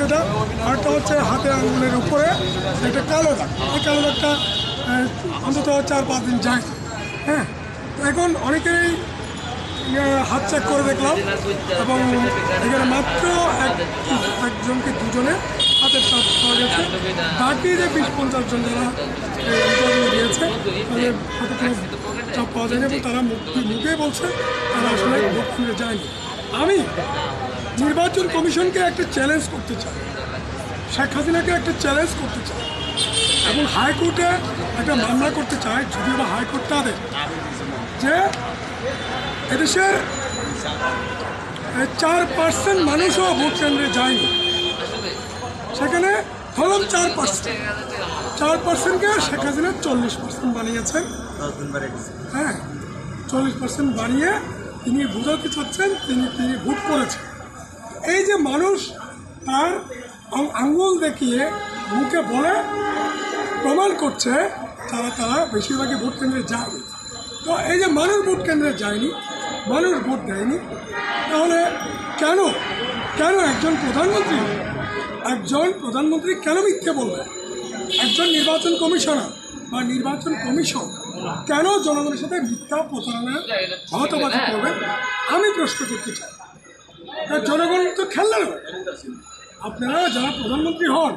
এটা, আরেকটা হচ্ছে হাতে আঙুলের উপরে একটা কালো দাগ। এই কালো দাগটা অন্তত 4-5 দিন যায়। হ্যাঁ, তো এখন অনেকেরই হাত চেক করে দেখলাম এবং এখানে মাত্র একজনকে দুজনে হাতের চাপ পাওয়া গেছে। বাকি যে 20-50 জন যারা ইন্টারভিউ দিয়েছে তাদের হাতে কোনো চাপ পাওয়া যায়নি এবং তারা মুখে বলছে তারা আসলে ভোট কেন্দ্রে যায়নি। আমি নির্বাচন কমিশনকে একটা চ্যালেঞ্জ করতে চাই, শেখ হাসিনাকে একটা চ্যালেঞ্জ করতে চাই এবং হাইকোর্টে একটা মামলা করতে চাই, যদিও বা হাইকোর্ট তাদের যে এদেশের 4% মানুষও ভোট কেন্দ্রে যায়নি। সেখানে ধরুন 4%কে শেখ হাসিনা 40% বানিয়েছেন। হ্যাঁ, 40% বানিয়ে তিনি বোঝাতে চাচ্ছেন তিনি ভোট করেছেন। এই যে মানুষ তার আঙ্গুল দেখিয়ে মুখে বলে প্রমাণ করছে তারা বেশিরভাগই ভোট কেন্দ্রে যায়নি। তো এই যে মানুষ ভোট কেন্দ্রে যায়নি, মানুষ ভোট দেয়নি, তাহলে কেন একজন প্রধানমন্ত্রী কেন মিথ্যে বলবে? একজন নির্বাচন কমিশনার বা নির্বাচন কমিশন কেন জনগণের সাথে মিথ্যা প্রতারণা হতবাজি করবে? আমি প্রশ্ন করতে চাই। জনগণ তো খেললে নেবে। আপনারা যারা প্রধানমন্ত্রী হন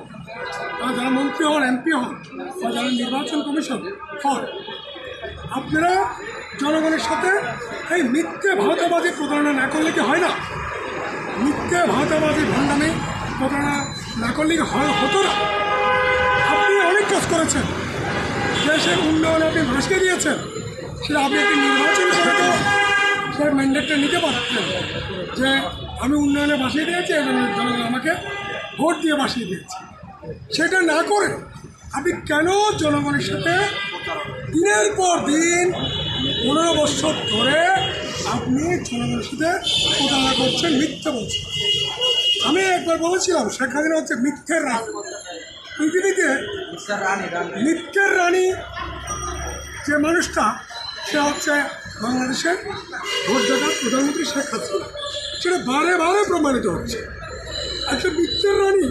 বা যারা মন্ত্রী হন, এমপি হন বা যারা নির্বাচন কমিশন হন, আপনারা জনগণের সাথে এই মিথ্যে ভাওতাবাজি প্রতারণা না করলে কি হয় না? মিথ্যে ভাওতাবাজি ভণ্ডামি প্রতারণা না করলে কি হতো না? আপনি অনেক কাজ করেছেন, দেশের উন্নয়নে আপনি ভাসিয়ে দিয়েছেন। সেটা আপনি একটি নির্বাচন করে তো সে ম্যান্ডেটটা নিতে পারতেন যে আমি উন্নয়নে ভাসিয়ে দিয়েছি এবং জনগণ আমাকে ভোট দিয়ে ভাসিয়ে দিয়েছে। সেটা না করে আপনি কেন জনগণের সাথে দিনের পর দিন 15 বছর ধরে আপনি জনগণের সাথে প্রতারণা করছেন, মিথ্যা বলছেন? আমি একবার বলেছিলাম শেখ হাসিনা হচ্ছে মিথ্যের রানী। পৃথিবীতে মিথ্যের রানী যে মানুষটা, সে হচ্ছে বাংলাদেশের ভোটদাতা প্রধানমন্ত্রী শেখ হাসিনা। সেটা বারে বারে প্রমাণিত হচ্ছে। একটা মিথ্যের রানী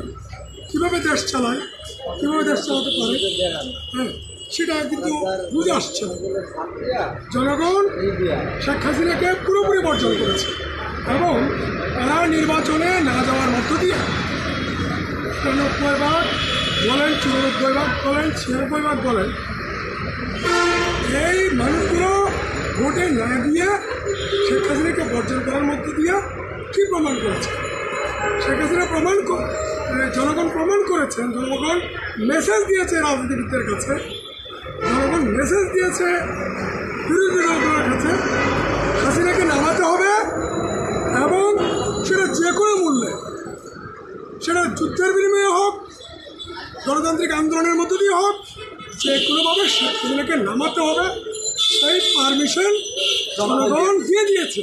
কীভাবে দেশ চালায়, কীভাবে দেশ চালাতে পারে, হ্যাঁ, সেটা কিন্তু বুঝে আসছে না। জনগণ শেখ হাসিনাকে পুরোপুরি বর্জন করেছে এবং তারা নির্বাচনে না যাওয়ার মধ্য দিয়ে 93 ভাগ বলেন, 94 ভাগ বলেন, 96 ভাগ বলেন, এই মানুষগুলো ভোটে না দিয়ে শেখ হাসিনাকে বর্জন করার মধ্য দিয়ে কী প্রমাণ করেছে? শেখ হাসিনা জনগণ প্রমাণ করেছেন, জনগণ মেসেজ দিয়েছে রাজনীতিবিদদের কাছে, জনগণ মেসেজ দিয়েছে বিরোধী দলগুলোর কাছে, হাসিনাকে নামাতে হবে এবং সেটা যে কোনো মূল্যে, সেটা যুদ্ধের বিনিময়ে হোক, গণতান্ত্রিক আন্দোলনের মধ্য দিয়ে হোক, যে কোনোভাবে শেখ হাসিনাকে নামাতে হবে। সেই পারমিশন জনগণ দিয়ে দিয়েছে।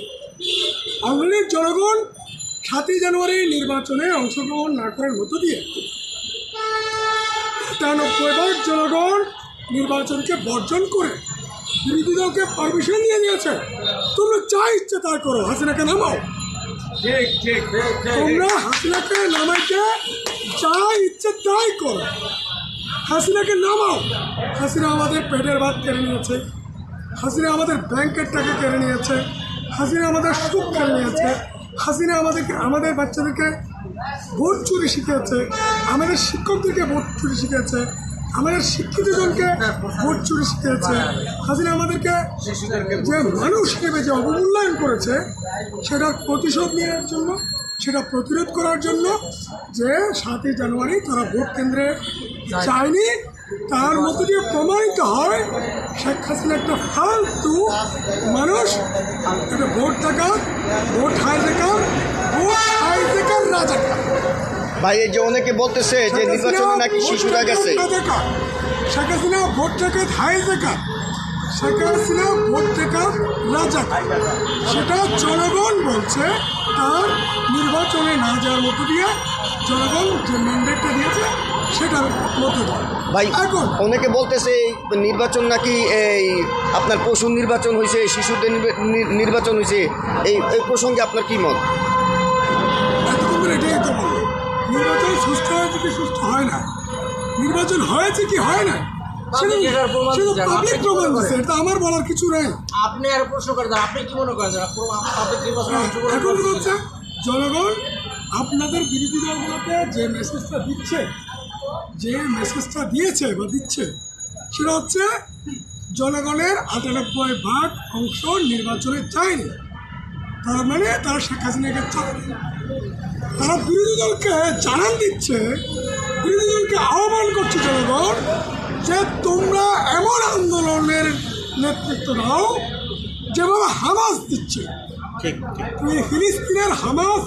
অলরেডি জনগণ 7ই জানুয়ারি নির্বাচনে অংশগ্রহণ না করার মধ্য দিয়ে 98 ভাগ জনগণ নির্বাচনকে বর্জন করে বিরোধী দলকে পারমিশন দিয়ে দিয়েছে। তোমরা যা ইচ্ছে তাই করো, হাসিনাকে নামাও। তোমরা হাসিনাকে নামাইতে যা ইচ্ছে তাই করো, হাসিনাকে নামাও। হাসিনা আমাদের পেটের ভাত কেড়ে নিয়েছে, হাসিনা আমাদের ব্যাংকের টাকা কেড়ে নিয়েছে, হাসিনা আমাদের সুখ কেড়ে নিয়েছে, হাসিনা আমাদের বাচ্চাদেরকে ভোট চুরি শিখিয়েছে, আমাদের শিক্ষকদেরকে ভোট চুরি শিখিয়েছে, আমাদের শিক্ষিতজনকে ভোট চুরি শিখিয়েছে। হাসিনা আমাদেরকে যে মানুষ হিসেবে যে অবমূল্যায়ন করেছে, সেটার প্রতিশোধ নেওয়ার জন্য, সেটা প্রতিরোধ করার জন্য যে 7ই জানুয়ারি তারা ভোট কেন্দ্রে যায়নি, তার মধ্য দিয়ে প্রমাণিত হয় শেখ হাসিনা একটা ফালতু মানুষ, একটা ভোট ডাকাত, ভোট হাইজ্যাকার, রাজাকার। ভাই, এই যে অনেকে বলতেছে যে নির্বাচনে নাকি শিশুরা গেছে। শেখ হাসিনা ভোট ডাকাত, হাইজ্যাকার, শেখ হাসিনা ভোট ডাকাত, রাজাকার। সেটা জনগণ বলছে। তার নির্বাচনে না যাওয়ার মধ্য দিয়ে জনগণ যে ম্যান্ডেটটা দিয়েছে সেটার মধ্য দিয়ে। ভাই, এখন অনেকে বলতেছে এই নির্বাচন নাকি এই আপনার পশু নির্বাচন হয়েছে, শিশুদের নির্বাচন হয়েছে। এই প্রসঙ্গে আপনার কি মত? এতক্ষণ এটাই তো বললো, নির্বাচন সুস্থ হয়েছে কি সুস্থ হয় না, নির্বাচন হয়েছে কি হয় না, আপনি কি এটার প্রমাণ সেটা দিচ্ছেন? পাবলিক আপনি কি প্রমাণ মনে দিচ্ছে, করেন? এটা আমার বলার কিছু নেই। আপনি আর প্রশ্ন করেন, আপনি কি মনে করেন পাবলিক নির্বাচনে অংশগ্রহণ এখন করছে হচ্ছে কিনা? জনগণ আপনাদের বিরোধী দলগুলোকে যে মেসেজটা দিচ্ছে, যে মেসেজটা দিয়েছে বা দিচ্ছে, সেটা হচ্ছে জনগণের 98% অংশ নির্বাচনে চায়নি, তার মানে তারা শেখ হাসিনাকে চায়। তারা বিরোধী দলকে জানান দিচ্ছে, বিরোধী দলকে আহ্বান করছে জনগণ যে তোমরা এমন আন্দোলনের নেতৃত্ব দাও যেভাবে হামাস দিচ্ছে। তুমি ফিলিস্তিনের হামাস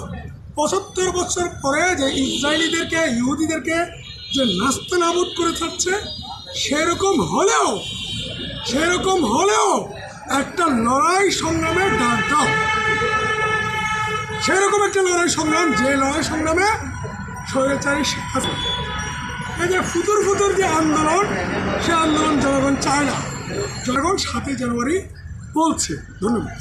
75 বছর পরে যে ইসরায়েলিদেরকে, ইহুদিদেরকে যে নাস্তানাবুদ করে থাকছে, সেরকম হলেও একটা লড়াই সংগ্রামের ডাক দাও। সেরকম একটা লড়াই সংগ্রাম, যে লড়াই সংগ্রামে স্বৈরাচারী শেখ হাসিনা, এই যে ফুতুর যে আন্দোলন, সে আন্দোলন জনগণ চায় না। জনগণ 7ই জানুয়ারি বলছে। ধন্যবাদ।